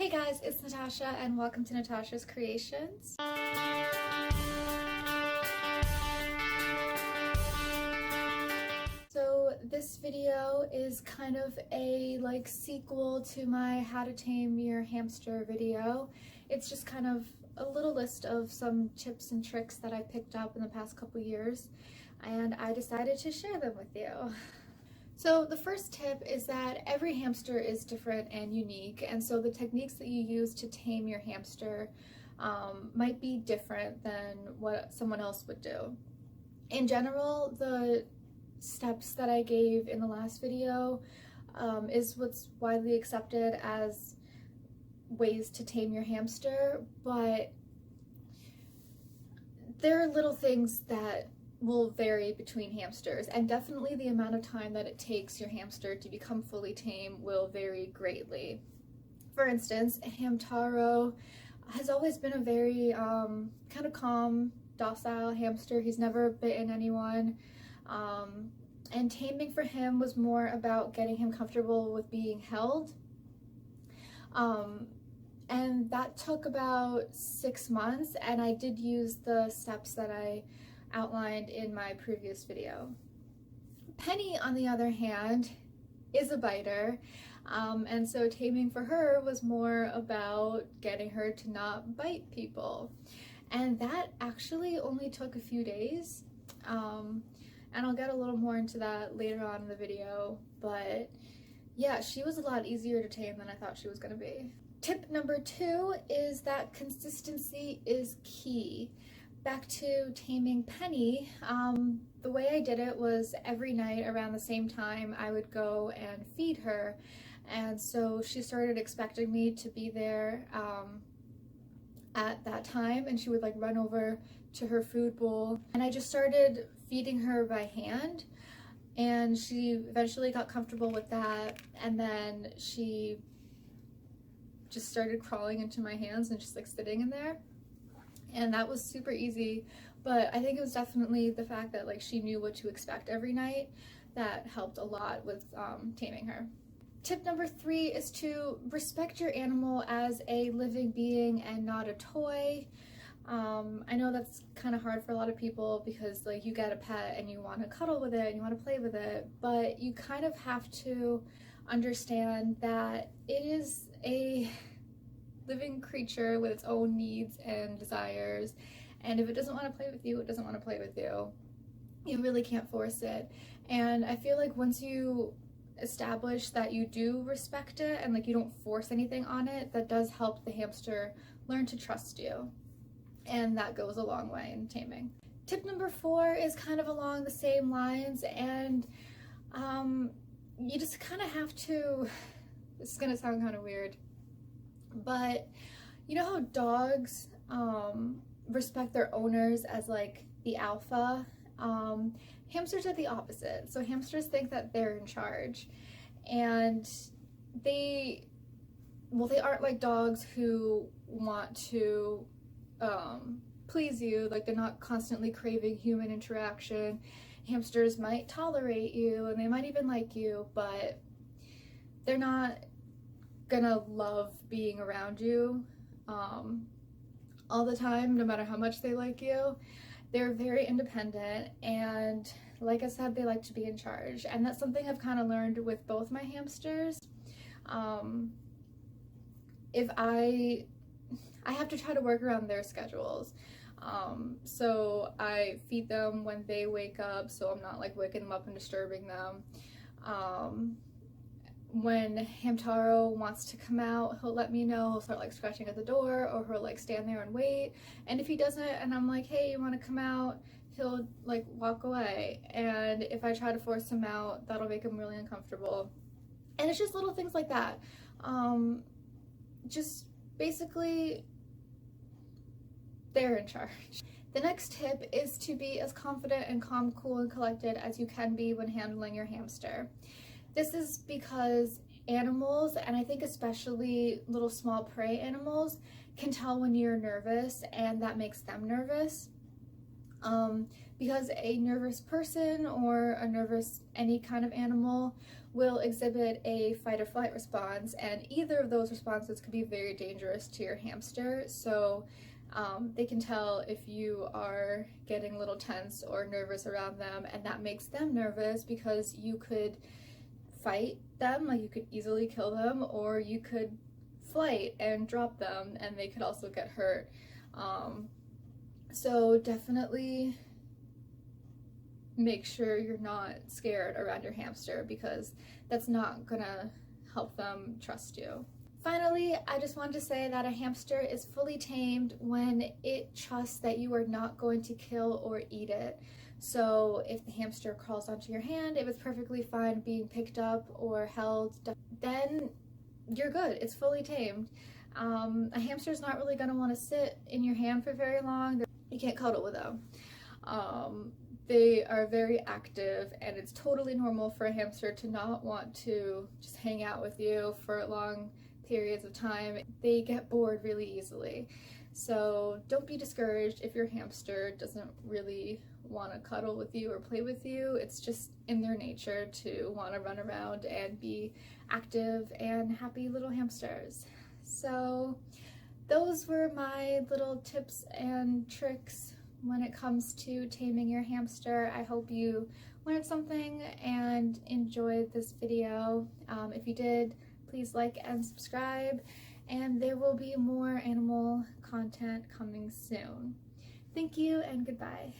Hey guys, it's Natasha and welcome to Natasha's Creations. So this video is kind of a sequel to my How to Tame Your Hamster video. It's just kind of a little list of some tips and tricks that I picked up in the past couple years, and I decided to share them with you. So the first tip is that every hamster is different and unique, and so the techniques that you use to tame your hamster might be different than what someone else would do. In general, the steps that I gave in the last video is what's widely accepted as ways to tame your hamster, but there are little things that will vary between hamsters, and definitely the amount of time that it takes your hamster to become fully tame will vary greatly. For instance, Hamtaro has always been a very kind of calm, docile hamster. He's never bitten anyone, and taming for him was more about getting him comfortable with being held. And that took about 6 months, and I did use the steps that I outlined in my previous video. Penny, on the other hand, is a biter, and so taming for her was more about getting her to not bite people, and that actually only took a few days, and I'll get a little more into that later on in the video, but yeah, she was a lot easier to tame than I thought she was going to be. Tip number 2 is that consistency is key. Back to taming Penny, the way I did it was every night around the same time I would go and feed her, and so she started expecting me to be there at that time, and she would run over to her food bowl, and I just started feeding her by hand, and she eventually got comfortable with that, and then she just started crawling into my hands and just sitting in there. And that was super easy, but I think it was definitely the fact that she knew what to expect every night that helped a lot with taming her. Tip number 3 is to respect your animal as a living being and not a toy. I know that's kind of hard for a lot of people because you get a pet and you want to cuddle with it and you want to play with it, but you kind of have to understand that it is a living creature with its own needs and desires, and if it doesn't want to play with you, it doesn't want to play with you. You really can't force it, and I feel like once you establish that you do respect it and you don't force anything on it, that does help the hamster learn to trust you, and that goes a long way in taming. Tip number 4 is kind of along the same lines, and you just kind of have to, this is gonna sound kind of weird, but you know how dogs respect their owners as the alpha? Hamsters are the opposite. So hamsters think that they're in charge, and they aren't like dogs who want to please you. They're not constantly craving human interaction. Hamsters might tolerate you and they might even like you, but they're not gonna love being around you all the time, no matter how much they like you. They're very independent, and like I said, they like to be in charge, and that's something I've kind of learned with both my hamsters. If I have to try to work around their schedules, so I feed them when they wake up, so I'm not waking them up and disturbing them. When Hamtaro wants to come out, he'll let me know. He'll start scratching at the door, or he'll stand there and wait, and if he doesn't and I'm hey, you want to come out, he'll walk away, and if I try to force him out, that'll make him really uncomfortable. And it's just little things like that. Just basically, they're in charge. The next tip is to be as confident and calm, cool, and collected as you can be when handling your hamster. This is because animals, and I think especially little small prey animals, can tell when you're nervous, and that makes them nervous. Because a nervous person or a nervous any kind of animal will exhibit a fight or flight response, and either of those responses could be very dangerous to your hamster. So they can tell if you are getting a little tense or nervous around them, and that makes them nervous because you could fight them, like you could easily kill them, or you could flight and drop them and they could also get hurt. So definitely make sure you're not scared around your hamster, because that's not gonna help them trust you. Finally, I just wanted to say that a hamster is fully tamed when it trusts that you are not going to kill or eat it. So if the hamster crawls onto your hand, if it's perfectly fine being picked up or held, then you're good. It's fully tamed. A hamster's not really gonna want to sit in your hand for very long. You can't cuddle with them. They are very active, and it's totally normal for a hamster to not want to just hang out with you for long periods of time. They get bored really easily. So don't be discouraged if your hamster doesn't really want to cuddle with you or play with you. It's just in their nature to want to run around and be active and happy little hamsters. So those were my little tips and tricks when it comes to taming your hamster. I hope you learned something and enjoyed this video. If you did, please like and subscribe, and there will be more animal content coming soon. Thank you and goodbye.